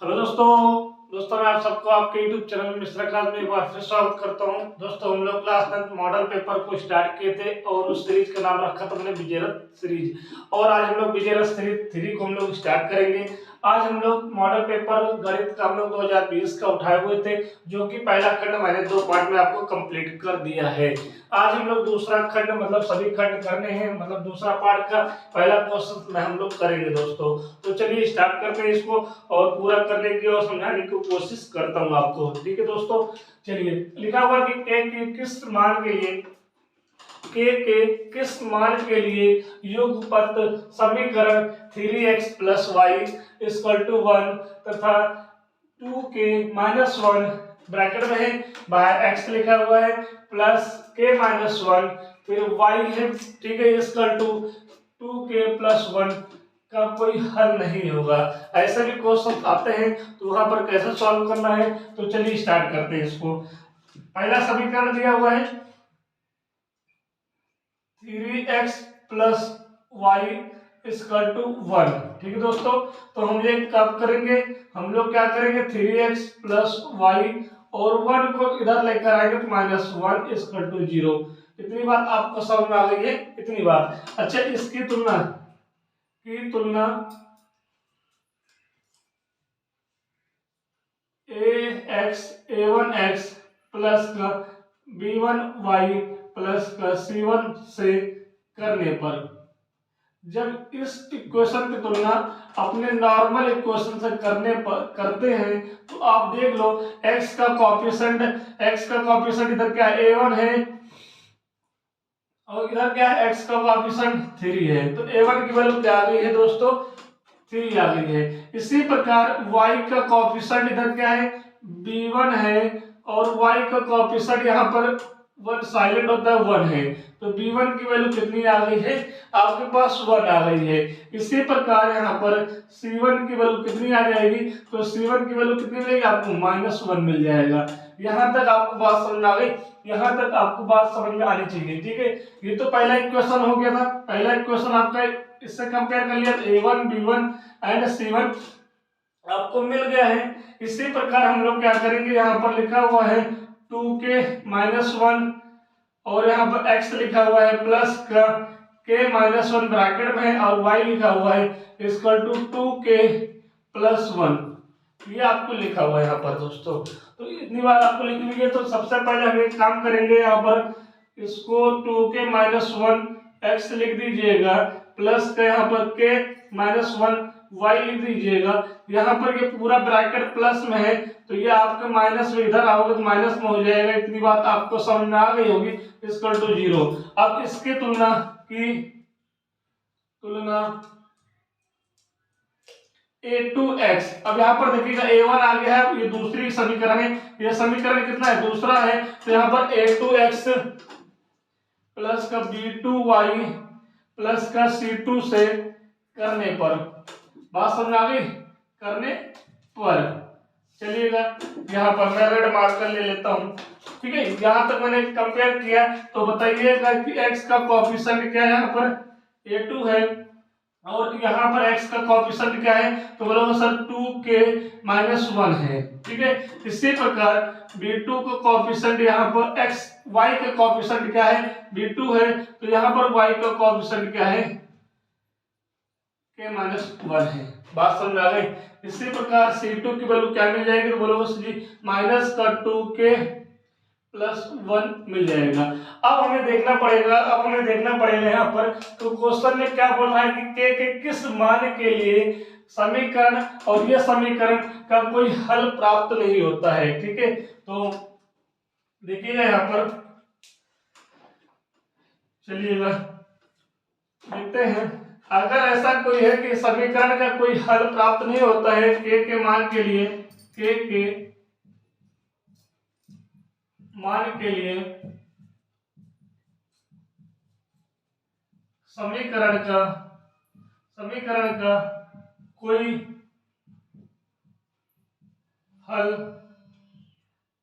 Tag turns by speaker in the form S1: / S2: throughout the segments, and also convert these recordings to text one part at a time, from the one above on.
S1: Hello दोस्तों। मैं आप सबको आपके YouTube चैनल मिश्रा क्लास में एक बार फिर स्वागत करता हूं। दोस्तों हम लोग क्लास 9 मॉडल पेपर को स्टार्ट किए थे और उस सीरीज का नाम रखा था हमने विजयरथ सीरीज। और आज हम लोग विजयरथ सीरीज 3 को हम लोग स्टार्ट करेंगे। आज हम लोग मॉडल पेपर गणित का हम लोग 2020 का उठाए हुए थे, जो कि पहला खंड मैंने 2 पार्ट में आपको कंप्लीट कर दिया है। आज हम लोग दूसरा खंड मतलब सभी खंड करने हैं, मतलब दूसरा पार्ट का पहला क्वेश्चन में हम लोग करेंगे दोस्तों। तो चलिए स्टार्ट करते हैं इसको और पूरा करने की और समझाने की कोशिश करता हूं आपको। ठीक है दोस्तों, चलिए। लिखा हुआ कि के किस मान के लिए के किस मान के लिए युगपत समीकरण 3x + y = 1 तथा 2k-1 ब्रैकेट में है, बाहर x लिखा हुआ है, प्लस k-1 फिर y है, ठीक है, = 2k + 1 का कोई हल नहीं होगा। ऐसे भी क्वेश्चन आते हैं, तो वहां पर कैसे सॉल्व करना है, तो चलिए स्टार्ट करते हैं इसको। पहला समीकरण दिया हुआ है 3x + y = 1। ठीक है दोस्तों, तो हम ये कब करेंगे, हम लोग क्या करेंगे 3x + y और 1 को इधर लेकर आएंगे तो -1 = 0। इतनी बात आपको समझ में आ गई है, इतनी बात। अच्छा, इसकी तुलना a1x प्लस का b1y प्लस का c1 से करने पर, जब इस इक्वेशन की तुलना अपने नॉर्मल इक्वेशन से करते हैं, तो आप देख लो x का कॉफिशिएंट इधर क्या है a1 है और इधर क्या है x का कॉफिशिएंट 3 है, तो a1 की वैल्यू क्या आ गई है दोस्तों, 3 आ गई है। इसी प्रकार y का कॉफिशिएंट इधर क्या है b1 है और y का कॉफिशिएंट यहाँ पर 1 साइलेंट होता है 1 है, तो b1 की वैल्यू कितनी आ गई है, आपके पास 1 आ गई है। इसी प्रकार यहाँ पर c1 की वैल्यू कितनी आ जाएगी, तो c1 की वैल्यू कितनी मिलेगी आपको, -1 मिल जाएगा। यहाँ तक आपको बात समझ में आ गई, यहाँ तक आपको बात समझ में आनी चाहिए। ठीक है, ये तो पहला इक्वेशन हो गया था। पहला इक्वेशन आपका इससे कंपेयर कर लिया, a1 b1 एंड c1 आपको मिल गया है। इसी प्रकार हम लोग क्या करेंगे, यहाँ पर लिखा हुआ है 2k-1 और यहाँ पर x लिखा हुआ है प्लस का k-1 ब्रैकेट में है और y लिखा हुआ है = 2k + 1। ये आपको लिखा हुआ है यहाँ पर दोस्तों। तो इतनी बार आपको लिख लीजिए। तो सबसे पहले हम एक काम करेंगे, यहाँ पर इसको 2k-1 x लिख दीजिएगा, प्लस का यहाँ पर k-1 y लिख दीजिएगा। यहाँ पर ये पूरा ब्रैकेट प्लस में है, तो ये आपके माइनस में इधर आओगे तो माइनस में हो जाएगा। इतनी बात आपको समझ में आ गई होगी, = 0। अब इसकी तुलना a2x, अब यहाँ पर देखिएगा a1 आ गया है, ये दूसरी समीकरण है, ये समीकरण कितना है, दूसरा है, तो यहाँ पर a2x प्लस का b2y प्लस का c2 से करने पर, बात समझ आ गई, करने पर। चलिएगा यहाँ पर मैं रेड मार्कर ले लेता हूँ। ठीक है, यहाँ तक मैंने कंपेयर किया, तो बताइएगा कि x का कोएफिशिएंट क्या है, यहाँ पर a2 है और यहाँ पर x का कोएफिशिएंट क्या है, तो बोलोगे सर 2k-1 है। ठीक है, इसी प्रकार b2 का कोएफिशिएंट यहाँ पर y का कोएफिशिएंट क्या है, b2 है, तो यहाँ पर y का कोएफिशिएंट क्या है, k-1 है। बात समझ में आ गई। इसी प्रकार c2 की वैल्यू क्या मिल जाएगी, तो बोलोगे जी -2k + 1 मिल जाएगा। अब हमें देखना पड़ेगा यहाँ पर, तो क्वेश्चन में क्या बोल रहा है कि के किस मान के लिए समीकरण और यह समीकरण का कोई हल प्राप्त नहीं होता है। ठीक है, तो देखिएगा यहाँ पर, चलिएगा देखते हैं। अगर ऐसा कोई है कि समीकरण का कोई हल प्राप्त नहीं होता है के मान के लिए, के मान के लिए समीकरण का कोई हल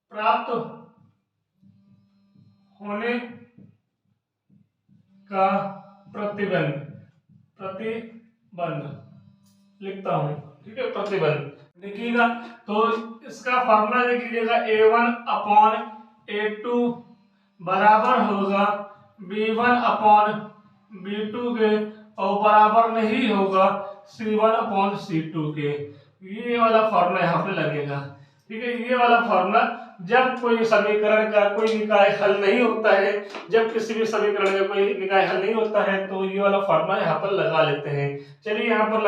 S1: प्राप्त होने का प्रतिबंध लिखता हूं। ठीक है, प्रतिबंध देखिएगा। तो इसका फॉर्मूला देख लीजिएगा, A1/A2 बराबर होगा B1/B2 के, और बराबर नहीं होगा C1/C2 के। ये वाला फॉर्मूला यहाँ पे लगेगा। ठीक है, ये वाला फॉर्मूला जब कोई समीकरण का कोई निकाय हल नहीं होता है, जब किसी भी समीकरण का कोई निकाय हल नहीं होता है, तो ये वाला फॉर्मूला यहाँ पर लगा लेते हैं। चलिए यहाँ पर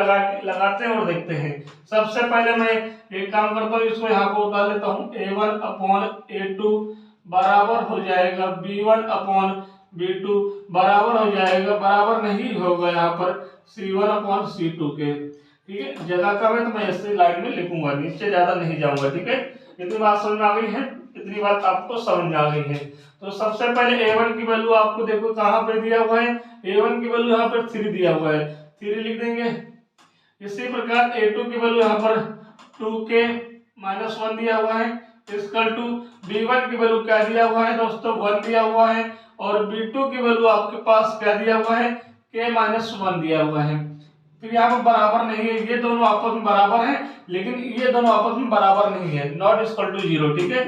S1: लगाते हैं और देखते हैं। सबसे पहले मैं एक काम करता हूँ, इसको यहाँ पर उतार लेता हूँ। A1/A2 बराबर हो जाएगा B1/B2 बराबर हो जाएगा, बराबर नहीं होगा यहाँ पर C1/C2 के। ठीक है, जगह कम है तो मैं ऐसे लाइन में लिखूंगा, नीचे ज्यादा नहीं जाऊंगा। ठीक है, इतनी बात समझ में आ गई है, इतनी बात आपको समझ में आ गई है। तो सबसे पहले A1 की वैल्यू आपको देखो कहाँ पे दिया हुआ है, A1 की वैल्यू यहाँ पर 3 दिया हुआ है, 3 लिख देंगे। इसी प्रकार A2 की वैल्यू यहाँ पर 2k-1 दिया हुआ है, इक्वल टू B1 की वैल्यू क्या दिया हुआ है दोस्तों, 1 दिया हुआ है, और B2 की वैल्यू आपके पास क्या दिया हुआ है, k-1 दिया हुआ है। फिर यहाँ पर बराबर नहीं है, ये दोनों आपस में बराबर हैं, लेकिन ये दोनों आपस में बराबर नहीं है, नॉट इक्वल टू 0। ठीक है,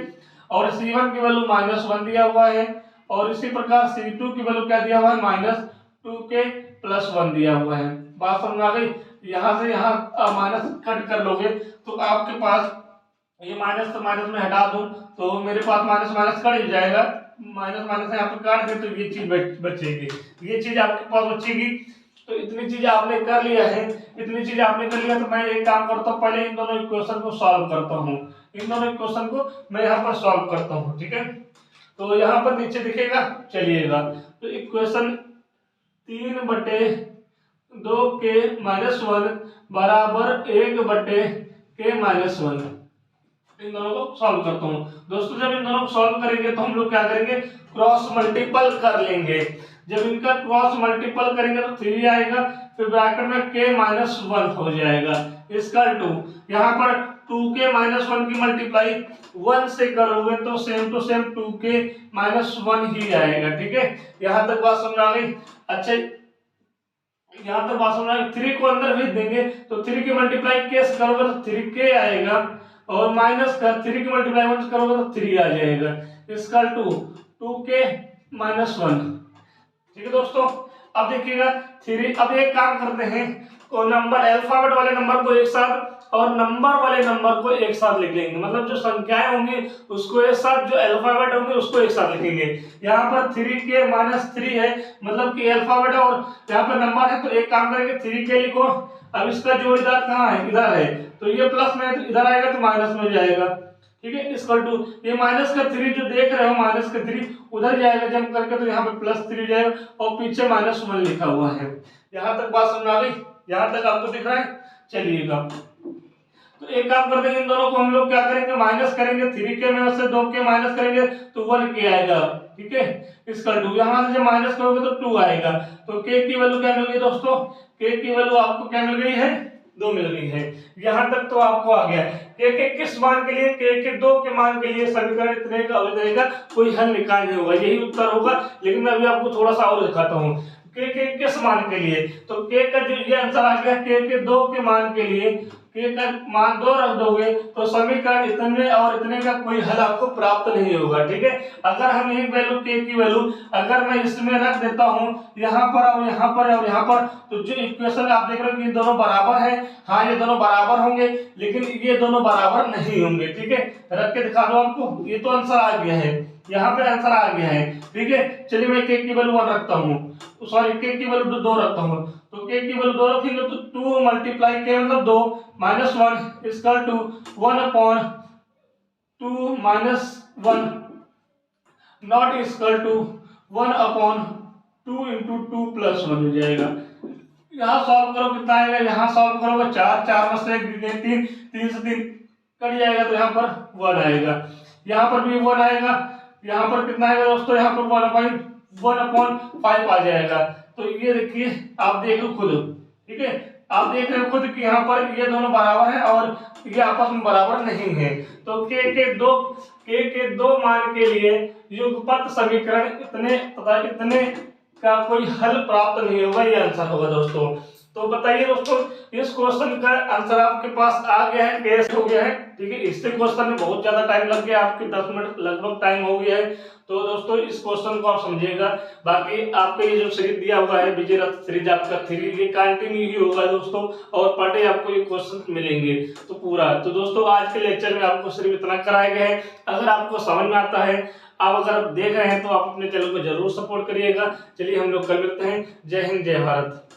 S1: और C1 की वैल्यू -1 दिया हुआ है, और इसी प्रकार C2 की वैल्यू क्या दिया हुआ है, -2k+1 दिया हुआ है। बात समझ में आ गई। यहाँ से यहाँ माइनस कट कर लोगे तो आपके पास ये माइनस तो माइनस में हटा दूं तो मेरे पास माइनस माइनस कट जाएगा, माइनस माइनस यहाँ पे काट दे तो ये चीज बचेगी, ये चीज आपके पास बचेगी। तो इतनी चीज आपने कर लिया है, इतनी चीज आपने कर लिया, तो मैं एक काम करता हूँ, पहले इन दोनों इक्वेशन को सॉल्व करता हूँ, इन दोनों इक्वेशन को मैं यहाँ पर सॉल्व करता हूँ। ठीक है, तो यहाँ पर नीचे दिखेगा, चलिएगा। तो इक्वेशन 3/2k-1 बराबर 1/k-1, इन दोनों को सॉल्व करता हूँ दोस्तों। जब इन दोनों को सॉल्व करेंगे तो हम लोग क्या करेंगे, क्रॉस मल्टीपल कर लेंगे। जब इनका क्रॉस मल्टीपल करेंगे तो 3 आएगा, फिर ब्रैकेट में k-1 हो जाएगा, इसका 2। यहाँ पर 2k-1 की मल्टीप्लाई 1 से करोगे तो सेम टू सेम 2k-1 ही आएगा। ठीक है, यहाँ तक बात समझ आ गई। अच्छा, यहाँ तक बात समझ आ गई। 3 को अंदर भेज देंगे तो 3 की मल्टीप्लाई k से करोगे तो 3k आएगा, और माइनस का 3 की मल्टीप्लाई 1 से करोगे तो 3 आ जाएगा, इसका 2k-1। ठीक है दोस्तों, अब देखिएगा 3। अब एक काम करते हैं, को नंबर अल्फाबेट वाले नंबर को एक साथ और नंबर वाले नंबर को एक साथ लिख लेंगे, मतलब जो संख्याएं होंगी उसको एक साथ, जो अल्फाबेट होंगे उसको एक साथ लिखेंगे। यहाँ पर 3k-3 है, मतलब कि अल्फाबेट और यहाँ पर नंबर है, तो एक काम करेंगे 3k लिखो। अब इसका जोड़ीदार कहाँ है, इधर है, तो ये प्लस में है तो इधर आएगा तो माइनस में हो जाएगा। ठीक है, इक्वल टू ये -3 जो देख रहे हो, -3 उधर जाएगा जंप करके, तो यहाँ पे +3 जाएगा, और पीछे -1 लिखा हुआ है। यहाँ तक बात समझ आ गई, यहाँ तक आपको दिख रहा है। चलिएगा, तो एक काम करते हैं, इन दोनों को हम लोग क्या करेंगे, माइनस करेंगे। 3k में से 2k माइनस करेंगे तो 1k आएगा। ठीक है, इसका 2 यहाँ से जब माइनस करोगे तो 2 आएगा। तो k की वैल्यू क्या मिल गई दोस्तों, k की वैल्यू आपको क्या मिल गई है, 2 मिल गई है। यहाँ तक तो आपको आ गया। k के किस मान के लिए, k के 2 के मान के लिए समीकरण इतने का कोई हल निकाल नहीं होगा, यही उत्तर होगा। लेकिन मैं अभी आपको थोड़ा सा और दिखाता हूँ, k के किस मान के लिए, तो k का जो ये आंसर आ गया, k के 2 के मान के लिए k का मान 2 रख दोगे तो समीकरण इतने और इतने का कोई हल आपको प्राप्त नहीं होगा। ठीक है, अगर हम एक वैल्यू k की वैल्यू अगर मैं इसमें रख देता हूँ, यहाँ पर और यहाँ पर और यहाँ पर, तो जो इक्वेशन आप देख रहे हो कि ये दोनों बराबर है, हाँ ये दोनों बराबर होंगे, लेकिन ये दोनों बराबर नहीं होंगे। ठीक है, रख के दिखा दो आपको, ये तो आंसर आ गया है, यहाँ पे आंसर आ गया है। ठीक है, चलिए मैं k की वैल्यू 1 रखता हूँ, सॉरी k की वैल्यू 2 रखता हूँ, तो k की वैल्यू 2 रखेंगे तो 2 मल्टीप्लाई k मतलब 2 -1 equal to 1/2 -1 not equal to 1/2 × 2 + 1 हो जाएगा। यहाँ सॉल्व करो कितना आएगा, यहाँ सॉल्व करोगे 4, 4 में से 3, 3 से 3 कट जाएगा तो यहाँ पर 1 आएगा, यहाँ पर भी 1 आएगा, यहाँ पर कितना आएगा दोस्तों, यहाँ पर 1/5 आ जाएगा। तो ये देखिए, आप देख लो खुद। ठीक है, आप देख रहे हो खुद कि यहाँ पर ये दोनों बराबर है और ये आपस में बराबर नहीं है। तो k के 2 मान के लिए युगपत समीकरण इतने तथा इतने का कोई हल प्राप्त नहीं होगा, ये आंसर होगा दोस्तों। तो बताइए दोस्तों, इस क्वेश्चन का आंसर आपके पास आ गया है, कैश हो गया है। ठीक है, इससे क्वेश्चन में बहुत ज्यादा टाइम लग गया, आपके 10 मिनट लगभग टाइम हो गया है। तो दोस्तों इस क्वेश्चन को आप समझिएगा। बाकी आपका ये जो सीरीज दिया हुआ है विजय रथ सीरीज आपका 3, ये कंटिन्यू ही होगा दोस्तों, और पर डे आपको ये क्वेश्चन मिलेंगे तो पूरा। तो दोस्तों आज के लेक्चर में आपको सिर्फ इतना कराया गया है। अगर आपको समझ में आता है, आप अगर देख रहे हैं, तो आप अपने चैनल को जरूर सपोर्ट करिएगा। चलिए हम लोग कल मिलते हैं। जय हिंद, जय भारत।